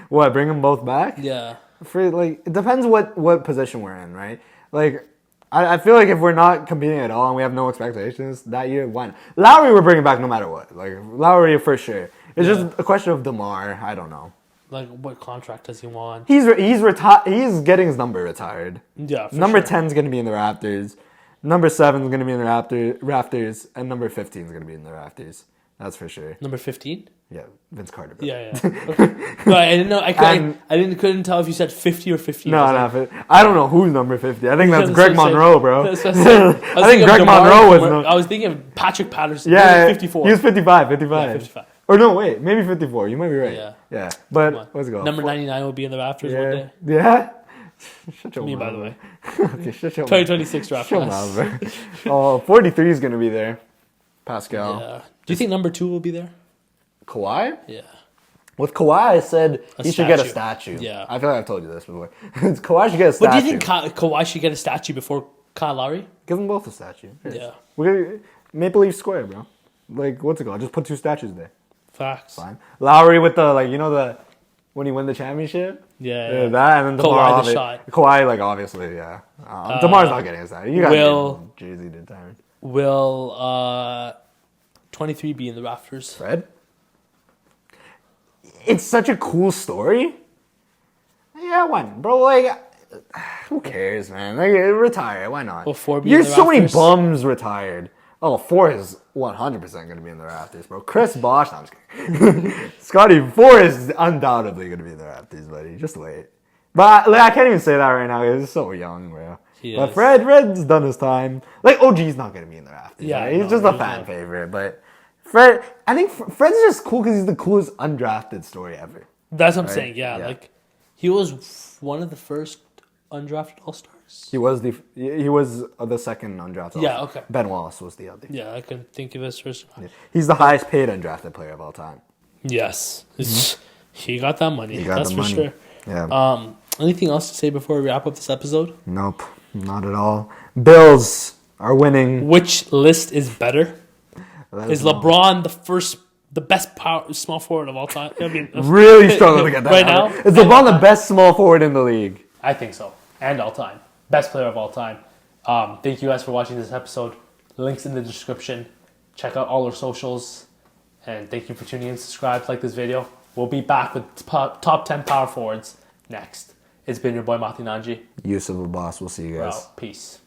What, bring them both back? Yeah. It depends what position we're in, right? Like, I feel like if we're not competing at all and we have no expectations that year, why not? Lowry we're bringing back no matter what. Like, Lowry for sure. It's just a question of DeMar. I don't know. Like, what contract does he want? He's getting his number retired. Yeah, Number 10 is going to be in the Raptors. Number 7 is going to be in the Raptors. And number 15 is going to be in the Raptors. That's for sure. Number 15? Yeah, Vince Carter. Bro. Yeah. Okay. No, I didn't know. Couldn't tell if you said 50 or 15. No, I don't know who's number 50. I think that's Greg Monroe, bro. I think Greg Monroe was. I was thinking of Patrick Patterson. Yeah, 54. He was 55. Yeah, 55. Or no, wait, maybe 54. You might be right. Yeah. But let's go. Number 99 will be in the Rafters one day. Yeah. Shut your mouth. Me, by the way. Okay, shut your 2026 Raptors. Shut your mouth, bro. 43 is gonna be there. Pascal. Yeah. Do you think number 2 will be there? Kawhi? Yeah. With Kawhi, I said he should get a statue. Yeah. I feel like I've told you this before. Kawhi should get a statue. But do you think Kawhi should get a statue before Kyle Lowry? Give them both a statue. Yeah. We're Maple Leaf Square, bro. Like, what's it called? Just put 2 statues there. Facts. Fine. Lowry with the, when he won the championship? Yeah. That, and then DeMar. Kawhi the shot. Kawhi, obviously, yeah. DeMar's not getting a statue. You got to Jay-Z did time. Will 23 be in the Rafters? Fred? It's such a cool story. Yeah, why not? Bro, who cares, man? Retire. Why not? Will 4 be There's in the so Rafters? many bums retired. Oh, 4 is 100% going to be in the Raptors, bro. Chris Bosh, no, I'm just kidding. Scotty, 4 is undoubtedly going to be in the Raptors, buddy. Just wait. But I can't even say that right now because he's so young, bro. But Fred's done his time. OG's not going to be in the Raptors. Yeah, right? He's just a fan favorite. But Fred, I think Fred's just cool because he's the coolest undrafted story ever. That's what I'm saying, yeah. He was one of the first undrafted All-Stars. He was the second undrafted. Yeah, okay. Ben Wallace was the other. Yeah, I can think of his first. Yeah. He's the highest paid undrafted player of all time. Yes, he got that money. That's for sure. Yeah. Anything else to say before we wrap up this episode? Nope, not at all. Bills are winning. Which list is better? Is LeBron the best small forward of all time? I mean, really struggle to get that right now. Is LeBron the best small forward in the league? I think so, and all time. best player of all time. Thank you guys for watching this episode. Links in the description. Check out all our socials. And thank you for tuning in. Subscribe, like this video. We'll be back with top 10 power forwards next. It's been your boy Mahdi and Yousuf. Yousuf, the boss. We'll see you guys. Peace.